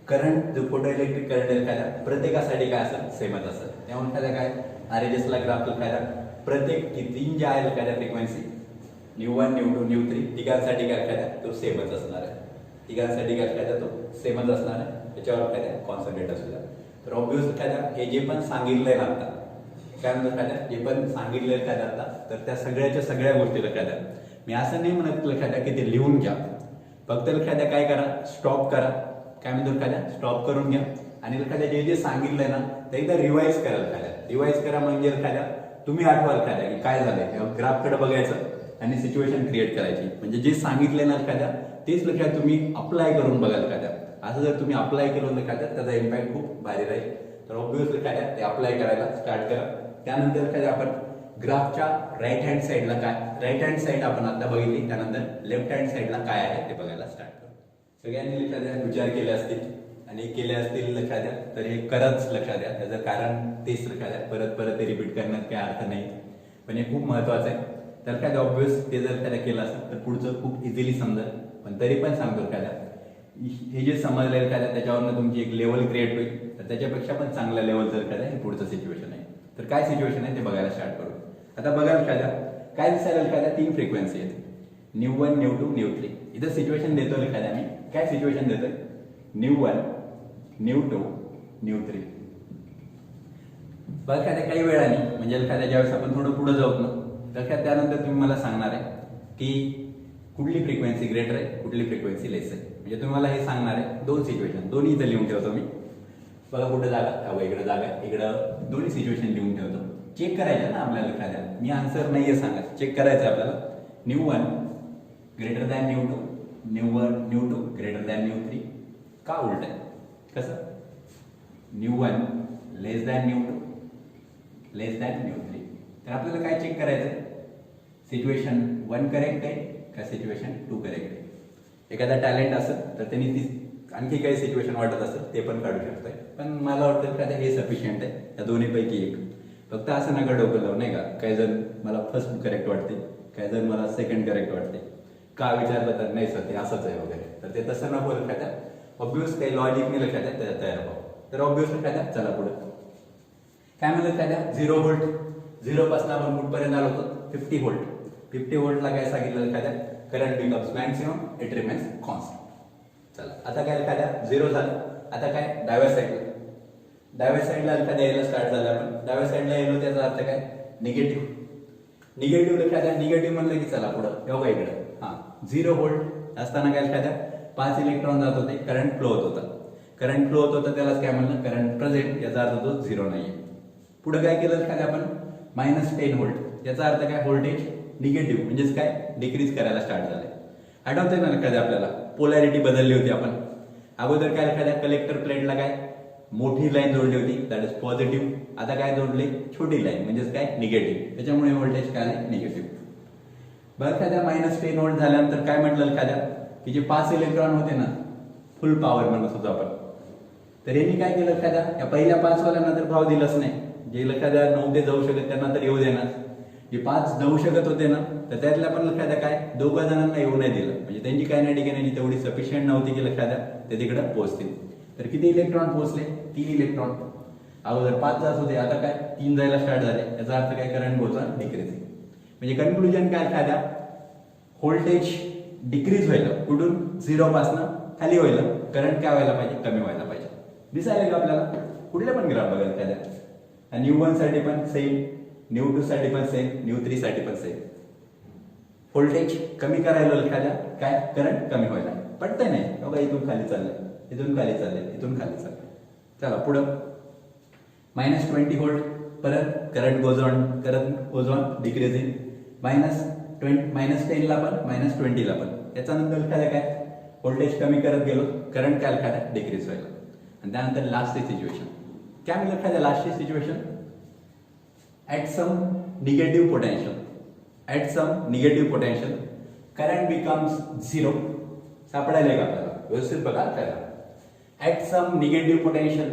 करंट जो फोटो इलेक्ट्रिक करंट एखाद्या प्रत्येकासाठी काय असेल सेमच असेल. त्यामुळे एखाद्या काय RHS ला ग्राफ एखाद्या प्रत्येक किती ज्या आहे एखाद्या फ्रिक्वेन्सी न्यू1 न्यू2 न्यू3 तिघांसाठी काय एखाद्या तो सेमच असणार आहे. तिघांसाठी काय एखाद्या तो सेमच असणार आहे. त्याच्यावर एखाद्या कॉन्सन्ट्रेट असू द्या. तर ऑब्व्हियस एखाद्या हे जे पण सांगितलंय ना आता काय म्हणतात एखाद्या जे पण सांगितलंय एखाद्या आता तर त्या सगळ्याच्या सगळ्या गोष्टी एखाद्या मी असं नाही म्हणत एखाद्या की ते लिहून घ्या. फक्त एखाद्या काय करा स्टॉप करा. काय म्हणतो एखाद्या स्टॉप करून घ्या आणि एखाद्या जे जे सांगितलंय ना ते एकदा रिवाइज करा. एखाद्या रिवाइज करा म्हणजे एखाद्या तुम्ही आठवाल एखाद्या की काय झालंय ग्राफकडे बघायचं आणि सिच्युएशन क्रिएट करायची. म्हणजे जे सांगितलंय ना एखाद्या तेच लक्षात तुम्ही अप्लाय करून बघाल एखाद्या. असं जर तुम्ही अप्लाय केलं एखाद्या त्याचा इम्पॅक्ट खूप भारी राहील. तर ऑब्व्हियसली एखाद्या ते अप्लाय करायला स्टार्ट करा. त्यानंतर एखाद्या आपण ग्राफच्या राईट हँड साईडला काय, राईट हँड साईड आपण आता बघितली, त्यानंतर लेफ्ट हँड साईडला काय आहे ते बघायला स्टार्ट करू. सगळ्यांनी लक्षात द्या, विचार केले असतील आणि केले असतील लक्षात द्या, तर हे खरंच लक्षात द्या, त्याचं कारण तेच लक्षात द्या, परत परत ते रिपीट करण्यात काही अर्थ नाही, पण हे खूप महत्वाचं आहे. तर काय ऑब्वियस ते जर त्याला केलं असेल तर पुढचं खूप इझिली समजेल, पण तरी पण सांगतो काय हे जे समजलेलं काय त्याच्यावरनं तुमची एक लेवल क्रिएट होईल, तर त्याच्यापेक्षा पण चांगल्या लेवल जर काय हे पुढचं सिच्युएशन आहे. तर काय सिच्युएशन आहे ते बघायला स्टार्ट करू. आता बघायला काय दिसायला एखाद्या 3 फ्रिक्वेन्सी आहेत, न्यू1, न्यू2, न्यू3. इथं सिच्युएशन देतो एखाद्या मी, काय सिच्युएशन देतोय, न्यू1, न्यू2, न्यू3. बघा एखाद्या काही वेळाने म्हणजे एखाद्या ज्यावेळेस आपण थोडं पुढे जाऊ ना, तर त्यानंतर तुम्ही मला सांगणार आहे की कुठली फ्रिक्वेन्सी ग्रेटर आहे, कुठली फ्रिक्वेन्सी लेस आहे. म्हणजे तुम्ही मला हे सांगणार आहे 2 सिच्युएशन, दोन्ही इथं लिहून ठेवतो मी. बघा कुठे जागा, इकडे जागा, इकडं दोन्ही सिच्युएशन लिहून ठेवतो. चेक करायचं ना आपल्याला एखाद्या, मी आन्सर नाहीये सांगत, चेक करायचं आपल्याला. न्यू1 ग्रेटर दॅन न्यू2, न्यू2 ग्रेटर दॅन न्यू3. का उलट आहे, कसं, न्यू1 लेस दॅन न्यू2, लेस दॅन न्यू3. तर आपल्याला काय चेक करायचंय, सिच्युएशन 1 करेक्ट आहे का सिच्युएशन 2 करेक्ट आहे. एखादा टॅलेंट असेल तर त्यांनी ती आणखी काही सिच्युएशन वाटत असेल ते पण काढू शकतोय, पण मला वाटतं का हे सफिशियंट आहे या दोन्हीपैकी एक. फक्त असं नका डोकं लावू, नाही का, काही जण मला फर्स्ट करेक्ट वाटते, काही जण मला सेकंड करेक्ट वाटते, का विचारलं तर नाही सर ते असंच आहे वगैरे, तर ते तसं नको लक्षात द्या. ऑब्वियस काही लॉजिक नाही लक्षात द्या, तयार व्हावं. तर ऑब्वियस लक्षात द्या. चला पुढे काय म्हणलं लक्षात द्या, 0 व्होल्ट, 0 पासून आपण कुठपर्यंत आलो होतो 50 व्होल्ट. 50 व्होल्टला काय सांगितलं लक्षात द्या, current becomes maximum, it remains constant. चला आता काय लक्षात द्या, 0 झालं. आता काय डाव्या साईडला लक्षात यायला स्टार्ट झालं. आपण डाव्या साईडला येलो त्याचा अर्थ काय, निगेटिव्ह. लक्षात द्या, निगेटिव्ह म्हणलं की चला पुढं एवढा इकडं 0 व्होल्ट असताना काय लक्षात द्या, 5 इलेक्ट्रॉन जात होते, करंट फ्लो होत होता. त्यालाच काय म्हणलं, करंट प्रेझेंट, याचा अर्थ तो 0 नाहीये. पुढे काय केलं लक्षात द्या आपण, -10 व्होल्ट, याचा अर्थ काय, व्होल्टेज निगेटिव्ह म्हणजेच काय, डिक्रीज करायला स्टार्ट झाले. आठवतंय ना लक्षात द्या, आपल्याला पोलॅरिटी बदलली होती. आपण अगोदर काय लक्षात द्या, कलेक्टर प्लेटला काय मोठी लाईन जोडली होती, दॅट इज पॉझिटिव्ह. आता काय जोडली, छोटी लाईन म्हणजेच काय, निगेटिव्ह. त्याच्यामुळे व्होल्टेज काय आले, निगेटिव्ह. बरं एखाद्या -10 व्होल्ट झाल्यानंतर काय म्हटलं एखाद्या, की जे 5 इलेक्ट्रॉन होते ना, फुल पॉवर म्हणत होतो आपण, तर यांनी काय केलं एखाद्या, या पहिल्या 5 वाल्यांना तर भाव दिलाच नाही. जे एखाद्या 9 ते जाऊ शकत त्यांना तर येऊ देणार. जे 5 जाऊ शकत होते ना, तर त्यातल्या पण एखाद्या काय 2 जणांना येऊ नाही दिलं, म्हणजे त्यांची कायनेटिक एनर्जी तेवढी सफिशियंट नव्हती की एखाद्या ते तिकडे पोहोचतील. तर किती इलेक्ट्रॉन पोहोचले, 3 इलेक्ट्रॉन. अगोदर 5 जात होते, आता काय 3 जायला स्टार्ट झाले. याचा अर्थ काय, करंट पोहोचला डिक्रीज. म्हणजे कन्क्लुजन काय एखाद्या, व्होल्टेज डिक्रीज व्हायला, कुठून 0 पासून खाली व्हायला, करंट काय व्हायला पाहिजे, कमी व्हायला पाहिजे. दिसायला का आपल्याला, कुठल्या पण ग्राफ बघायला एखाद्या, न्यू1 साठी पण सेम, न्यू2 साठी पण सेम, न्यू3 साठी पण सेम. व्होल्टेज कमी करायला एखाद्या काय, करंट कमी व्हायला. पटतंय नाही बघा, इथून खाली चाललंय, इथून खाली चाललंय, इथून खाली चाललंय. चला पुढं -20 व्होल्ट, परत करंट गोज ऑन डिक्रीजिंग. -10 ला पण, -20 ला पण. त्याच्यानंतर एखाद्या काय, व्होल्टेज कमी करत गेलो, करंट काय एखाद्या डिक्रीज व्हायला. आणि त्यानंतर लास्टची सिच्युएशन काय म्हणजे एखाद्या, लास्टची situation at some negative potential current becomes 0. सापडायला का आपल्याला, व्यवस्थित बघा काय, at some negative potential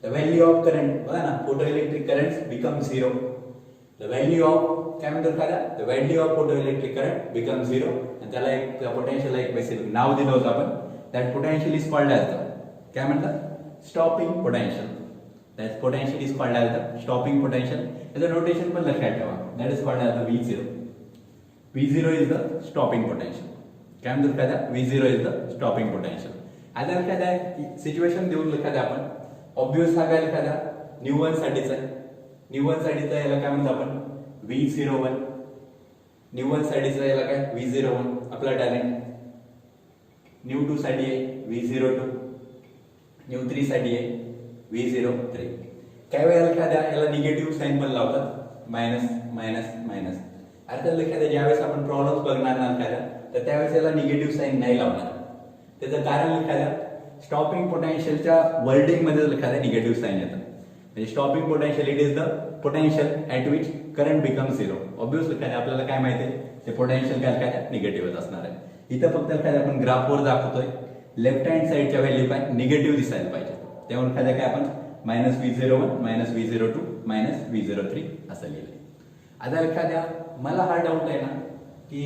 the value of current, बघा ना, photoelectric currents become 0. the value of काय म्हणतो काय, the value of photoelectric current becomes 0. आणि त्याला एक पोटेन्शियल एक बेसिक नाव दिलं होतं आपण, that potential is called as the, काय म्हणतात, stopping potential. That potential is called as the stopping potential. याचं नोटेशन पण लक्षात ठेवा, that is called as the V0. V0 is the stopping potential. काय म्हणतो एखाद्या, V0 is the stopping potential. आता एखाद्या सिच्युएशन देऊन एखाद्या आपण ऑब्वियस हा काय एखाद्या न्यू1 साठीचा आहे. न्यू1 साठीचा याला काय म्हणतो आपण, V01. न्यू1 साठीचा याला काय, V01 आपला टॅलेंट. न्यू2 साठी आहे V02. न्यू3 साठी आहे V03. काय वेळेला एखाद्या याला निगेटिव्ह साईन पण लावतात, मायनस. अर्थात एखाद्या ज्यावेळेस आपण प्रॉब्लेम्स बघणार ना एखाद्या, तर त्यावेळेस याला निगेटिव्ह साईन नाही लावणार. त्याचं कारण एखाद्या स्टॉपिंग पोटेन्शियलच्या वर्डिंग मध्ये एखाद्या निगेटिव्ह साईन येतात. Stopping potential it is the potential at which current become zero. Obviously काय आपल्याला काय माहिती आहे ते पोटेन्शियल काय निगेटिव्हच असणार आहे. इथं फक्त काय आपण ग्राफवर दाखवतोय लेफ्ट हँड साईडच्या व्हॅल्यू काय निगेटिव्ह दिसायला पाहिजे. त्यामुळे काय काय आपण -V01 -V02 -V03 असं लिहिलंय. आता एखाद्या मला हा डाऊट आहे ना की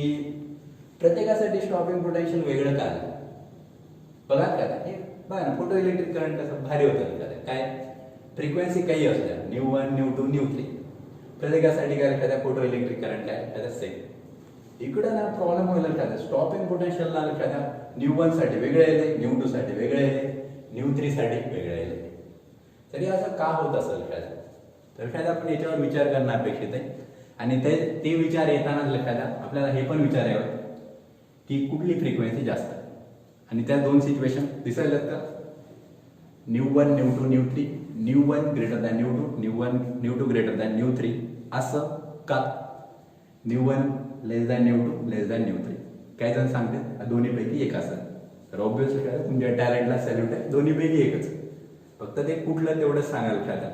प्रत्येकासाठी स्टॉपिंग पोटेन्शियल वेगळं का आलं. बघा हे बघा ना फोटो इलेक्ट्रिक करंट कसं भारी होतं काय फ्रिक्वेन्सी काही असल्या ν1 ν2 ν3 प्रत्येकासाठी काय एखाद्या फोटो इलेक्ट्रिक करंट काय एखाद्या सेम. इकडं ना प्रॉब्लेम होईल एखाद्या स्टॉपिंग पोटेन्शियलला एखाद्या ν1 साठी वेगळे येते ν2 साठी वेगळे येते ν3 साठी वेगळे येते. तरी असं का होत असेल एखाद्या तर एखाद्या आपण याच्यावर विचार करणं अपेक्षित आहे. आणि ते विचार येताना एखाद्या आपल्याला हे पण विचारावं की कुठली फ्रिक्वेन्सी जास्त आहे. आणि त्या दोन सिच्युएशन दिसायला का ν1 ν2 ν3 ν1 ग्रेटर दॅन ν2 ν2 ग्रेटर दॅन ν3 असं का ν1 लेस दॅन ν2 लेस दॅन ν3 काही जण सांगतात दोन्हीपैकी एक असेल. तर ऑब्व्हियसली काय तुमच्या टॅलेंटला सॅल्यूट आहे दोन्हीपैकी एकच फक्त ते कुठलं तेवढंच सांगाल एखाद्या.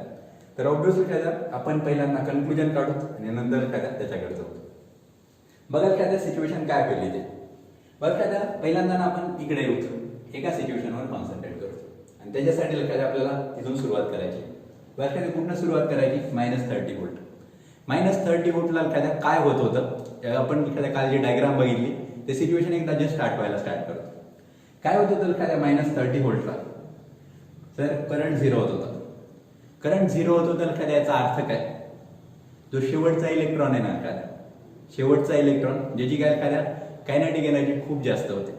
तर ऑब्व्हियसली एखाद्या आपण पहिल्यांदा कन्क्लुजन काढू आणि नंतर एखाद्या त्याच्याकडे जाऊ. बघा एखाद्या सिच्युएशन काय केली ते बघा एखाद्या पहिल्यांदा आपण इकडे येऊ एका सिच्युएशनवर कॉन्सन्ट्रेट करू आणि त्याच्यासाठी एखाद्या आपल्याला तिथून सुरुवात करायची. बघा एखाद्या कुठनं सुरुवात करायची -30 व्होल्ट. -30 व्होल्टला एखाद्या काय होत होतं आपण एखाद्या काल जी डायग्राम बघितली ते सिच्युएशन एकदा जस्ट आठवायला स्टार्ट करतो. काय होत होतं एखाद्या -30 व्होल्टला तर करंट झिरो होत होता. करंट झिरो होत होतं एखाद्या याचा अर्थ काय जो शेवटचा इलेक्ट्रॉन आहे ना एखाद्या शेवटचा इलेक्ट्रॉन ज्याची काय एखाद्या कायनेटिक एनर्जी खूप जास्त होते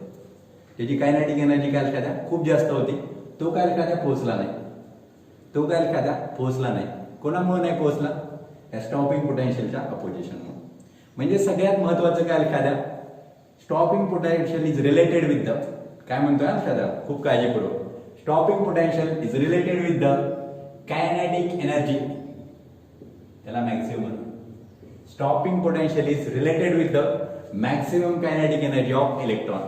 ज्याची कायनेटिक एनर्जी काय एखाद्या खूप जास्त होती तो काय एखाद्या पोहोचला नाही. तो काय एखाद्या पोहोचला नाही. कोणामुळे नाही पोहोचला या स्टॉपिंग पोटेन्शियलच्या अपोजिशनमुळे. म्हणजे सगळ्यात महत्वाचं काय एखाद्या stopping potential is related with the काय म्हणतोय एखाद्या खूप काळजीपूर्वक stopping potential is related with the kinetic energy त्याला maximum. Stopping potential is related with the maximum kinetic energy of electron.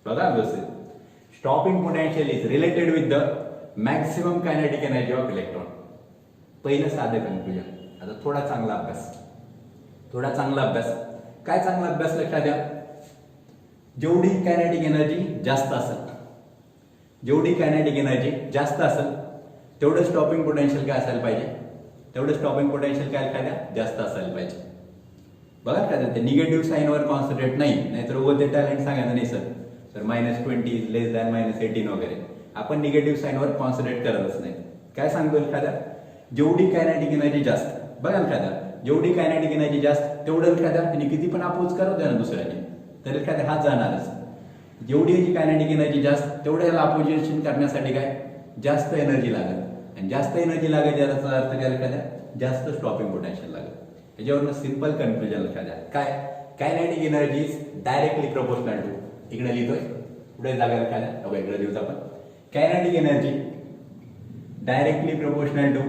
बघा व्यवस्थित stopping potential is related with the maximum kinetic energy of electron. पहिलं साधं conclusion. आता थोडा चांगला अभ्यास काय चांगला अभ्यास लक्षात द्या. जेवढी कायनेटिक एनर्जी जास्त असेल तेवढं स्टॉपिंग पोटेन्शियल काय असायला पाहिजे तेवढं स्टॉपिंग पोटेन्शियल काय एखाद्या जास्त असायला पाहिजे. बघा काय ते निगेटिव्ह साईनवर कॉन्सन्ट्रेट नाहीतर उभं ते टॅलेंट सांगायचं नाही सर -20 लेस दॅन -18 वगैरे आपण निगेटिव्ह साईनवर कॉन्सन्ट्रेट करतच नाही. काय सांगतो एखाद्या जेवढी कायनेटिक एनर्जी जास्त बघा एखाद्या जेवढी कायनेटिक एनर्जी जास्त तेवढं एखाद्या त्यांनी किती पण अपोज करत द्या ना दुसऱ्याने तर एखाद्या हात जाणारच. जेवढी याची कायनेटिक एनर्जी जास्त तेवढं याला अपोजिशन करण्यासाठी काय जास्त एनर्जी लागेल आणि जास्त एनर्जी लागेल याचा अर्थ काय एखाद्या जास्त स्टॉपिंग पोटेन्शियल लागेल. याच्यावरून सिंपल कन्क्लुजन एखाद्या काय kinetic energy is directly proportional to इकडे लिहितोय पुढे जागा एखाद्या इकडे लिहूत आपण kinetic energy directly proportional to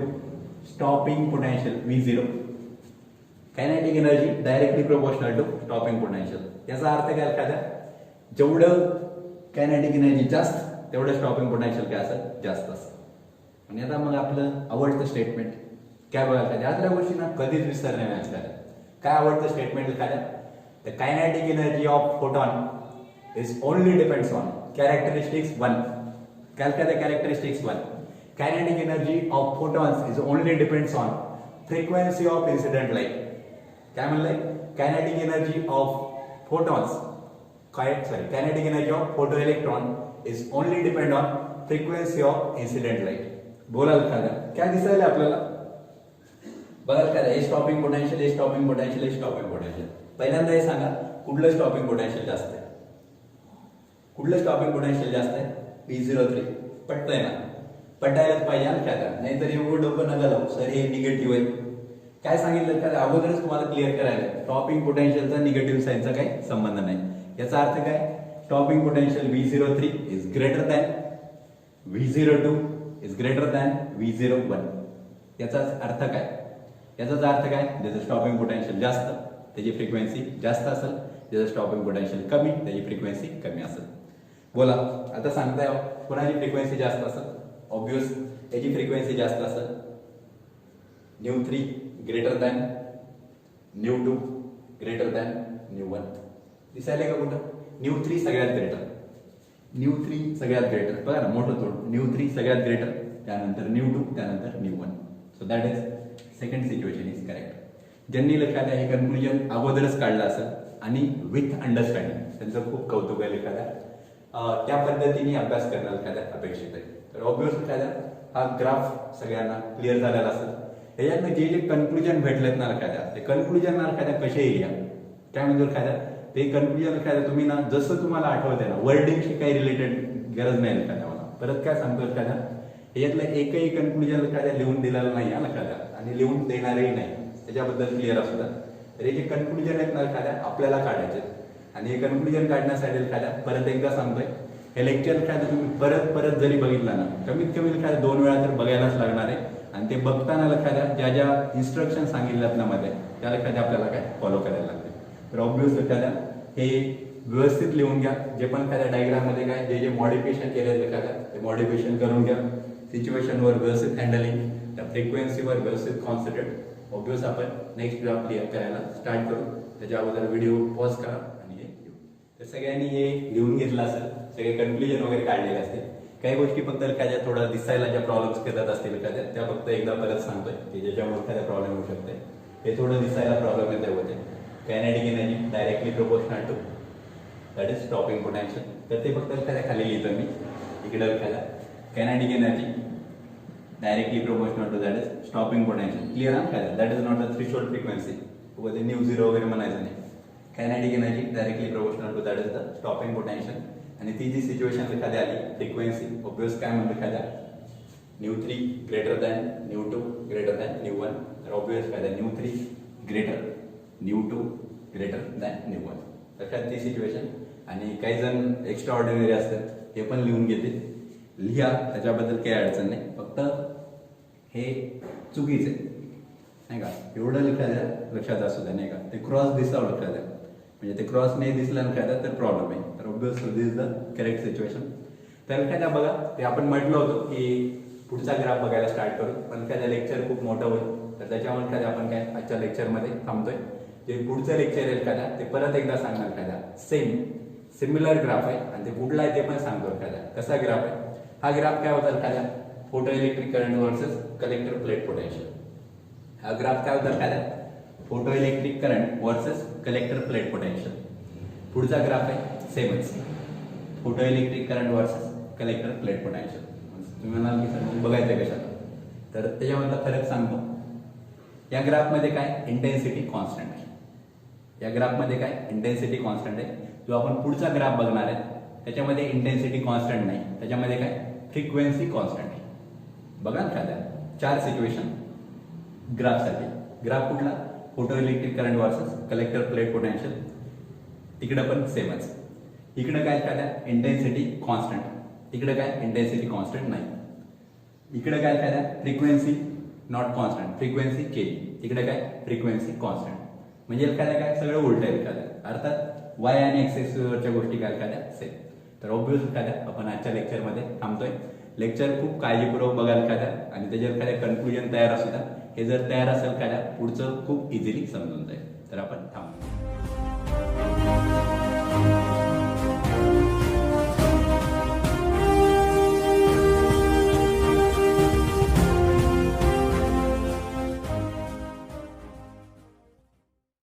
stopping potential V0. Kinetic energy directly proportional to stopping potential. याचा अर्थ काय एखाद्या जेवढं कायनेटिक एनर्जी जास्त तेवढं स्टॉपिंग पोटेन्शियल काय असेल जास्त असतं. आणि आता मग आपलं आवडतं स्टेटमेंट काय बघा एखाद्या या गोष्टींना कधीच विसरणे नाही एखाद्या. काय आवडतं स्टेटमेंट एखाद्या the kinetic energy of photon is only depends on characteristics 1. काय एखाद्या characteristics 1 kinetic energy of photons is only depends on frequency of incident light. काय म्हणलंय kinetic energy of photons kinetic energy of photoelectron is only depend on frequency of incident light. बोला एखादा काय दिसायला आपल्याला बघा एखादा हे स्टॉपिंग पोटेन्शियल पहिल्यांदा हे सांगा कुठलं स्टॉपिंग पोटेन्शियल जास्त आहे P03 पटतंय ना पटायलाच पाहिजे एखाद्या नाहीतर एवढं डोकं नका लावू सर हे निगेटिव्ह आहे. काय सांगितलं एखाद्या अगोदरच तुम्हाला क्लिअर करायला स्टॉपिंग पोटेन्शियलचा निगेटिव्ह साईनचा काही संबंध नाही. याचा अर्थ काय stopping potential V03 is greater than V02 is greater than V01. याचाच अर्थ काय ज्याचं स्टॉपिंग पोटेन्शियल जास्त त्याची फ्रिक्वेन्सी जास्त असेल ज्याचं स्टॉपिंग पोटेन्शियल कमी त्याची फ्रिक्वेन्सी कमी असेल. बोला आता सांगताय कोणाची फ्रिक्वेन्सी जास्त असेल ऑब्वियस याची फ्रिक्वेन्सी जास्त असेल new 3 greater than new 2 greater than new 1. दिसायला का कुठं? न्यू 3 सगळ्यात ग्रेटर, न्यू 3 सगळ्यात ग्रेटर. बघा ना मोठं तोड. न्यू 3 सगळ्यात ग्रेटर, त्यानंतर न्यू 2, त्यानंतर new 1. So that is second situation is correct. ज्यांनी लक्षात आहे हे कन्क्लुजन अगोदरच काढलं असेल आणि विथ अंडरस्टँडिंग, त्यांचं खूप कौतुक आहे एखाद्या त्या पद्धतीने अभ्यास करण्याला एखाद्या अपेक्षित आहे. तर ऑब्व्हियस एखाद्या हा ग्राफ सगळ्यांना क्लिअर झालेला असेल. याच्यातनं जे जे कन्क्लुजन भेटलेत ना एखाद्या, ते कन्क्लुजन ना एखाद्या कसेही लिहा. काय म्हणजे एखाद्या ते कन्क्लुजन एखाद्या तुम्ही ना जसं तुम्हाला आठवत आहे ना, वर्डिंगशी काही रिलेटेड गरज नाही एखाद्या. मला परत काय सांगतो एखाद्या, याच्यातलं एकही कन्क्लुजन एखाद्या लिहून दिलेलं नाही आहे एखाद्या, आणि लिहून देणारही नाही. त्याच्याबद्दल क्लिअर असू द्या. तर हे जे कन्क्लुजन आहेत ना एखाद्या आपल्याला काढायचे, आणि हे कन्क्लुजन काढण्यासाठी एखाद्या परत एकदा सांगतोय, हे लेक्चर एखाद्या तुम्ही परत परत जरी बघितला ना, कमीत कमी एखाद्या 2 वेळा तर बघायलाच लागणार आहे. आणि ते बघताना एखाद्या ज्या ज्या इन्स्ट्रक्शन सांगितल्यात ना मध्ये, त्या एखाद्या आपल्याला काय फॉलो करायला लागते. तर ऑब्व्हियस एखाद्या हे व्यवस्थित लिहून घ्या. जे पण एखाद्या डायग्राम मध्ये काय जे जे मॉडिफिकेशन केले एखाद्या ते मॉडिफिकेशन करून घ्या. सिच्युएशनवर व्यवस्थित हँडलिंग, त्या फ्रिक्वेन्सीवर व्यवस्थित कॉन्सन्ट्रेट. ऑब्व्हियस आपण नेक्स्ट ग्राफ क्लिअर करायला स्टार्ट करू. त्याच्या अगोदर व्हिडिओ पॉज करा आणि हे लिहू. तर सगळ्यांनी हे लिहून घेतलं असेल, सगळे कन्क्लुजन वगैरे काढलेले असतील. काही गोष्टी फक्त एखाद्या थोडा दिसायला ज्या प्रॉब्लेम्स करत असतील एखाद्या, त्या फक्त एकदा परत सांगतोय की ज्याच्यामुळे एखाद्या प्रॉब्लेम होऊ शकते. हे थोडं दिसायला प्रॉब्लेम येते होते. Kinetic energy directly proportional to that is stopping potential. तर ते फक्त एखाद्या खाली लिहितो मी इकडे एखाद्या. Kinetic energy directly proportional to that is stopping potential. Clear आहे का? That is not the threshold frequency. ते न्यू झिरो वगैरे म्हणायचं नाही. Kinetic energy directly proportional to that is the stopping potential. आणि ती जी सिच्युएशन एखाद्या आली फ्रिक्वेन्सी, ऑब्व्हियस काय म्हणतो एखाद्या new 3 greater than new 2 greater than new 1. तर ऑब्व्हियस एखाद्या new 3 greater new 2 greater than new 1. लक्षात ती सिच्युएशन. आणि काही जण एक्स्ट्रा ऑर्डिनरी असतात, हे पण लिहून घेते. लिहा, त्याच्याबद्दल काही अडचण नाही. फक्त हे चुकीचं आहे नाही का, एवढं लक्षात असू द्या नाही का. ते क्रॉस दिसावं लक्षात द्या. म्हणजे ते क्रॉस नाही दिसलं एखाद्या तर प्रॉब्लेम आहे. तर obvious this is the correct situation. तर एखाद्या बघा, ते आपण म्हटलं होतं की पुढचा ग्राफ बघायला स्टार्ट करू, पण एखाद्या लेक्चर खूप मोठं होईल. तर त्याच्यामुळे एखाद्या आपण काय आजच्या लेक्चरमध्ये थांबतोय. जे पुढचं लेक्चर आहे एखाद्या ते परत एकदा सांगणार एखाद्या. सिमिलर ग्राफ आहे आणि ते कुठला आहे ते पण सांगतो एखाद्या. कसा ग्राफ आहे हा? ग्राफ काय होता एखाद्या photo electric current versus collector plate potential. हा ग्राफ काय होता एखाद्या photo electric current versus collector plate potential. पुढचा ग्राफ आहे सेमच, photo electric current versus collector plate potential. तुम्ही म्हणाल की सर मग बघायचं कशाला? तर त्याच्यामधला फरक सांगतो. या ग्राफमध्ये काय इंटेन्सिटी कॉन्स्टंट आहे. या ग्राफमध्ये काय इंटेन्सिटी कॉन्स्टंट आहे. जो आपण पुढचा ग्राफ बघणार आहे त्याच्यामध्ये इंटेन्सिटी कॉन्स्टंट नाही, त्याच्यामध्ये काय फ्रिक्वेन्सी कॉन्स्टंट आहे. बघा ना 4 सिच्युएशन ग्राफसाठी. ग्राफ कुठला? Photo electric current versus collector plate potential. इकडे पण सेमच. इकडे काय एखाद्या इंटेन्सिटी कॉन्स्टंट, इकडे काय इंटेन्सिटी कॉन्स्टंट नाही. इकडे काय एखाद्या फ्रिक्वेन्सी नॉट कॉन्स्टंट, फ्रिक्वेन्सी केली. इकडे काय फ्रिक्वेन्सी कॉन्स्टंट. म्हणजे एखाद्या काय सगळं उलट आहे एखाद्या. अर्थात वाय आणि एक्सेसवरच्या गोष्टी काय एखाद्या सेम. तर ऑब्व्हियस एखाद्या आपण आजच्या लेक्चरमध्ये थांबतोय. लेक्चर खूप काळजीपूर्वक बघायला एखाद्या आणि त्याच्यावर एखाद्या कन्क्लुजन तयार असू द्या. हे जर तयार असेल एखाद्या पुढचं खूप इझिली समजून जाईल. तर आपण थांबतो.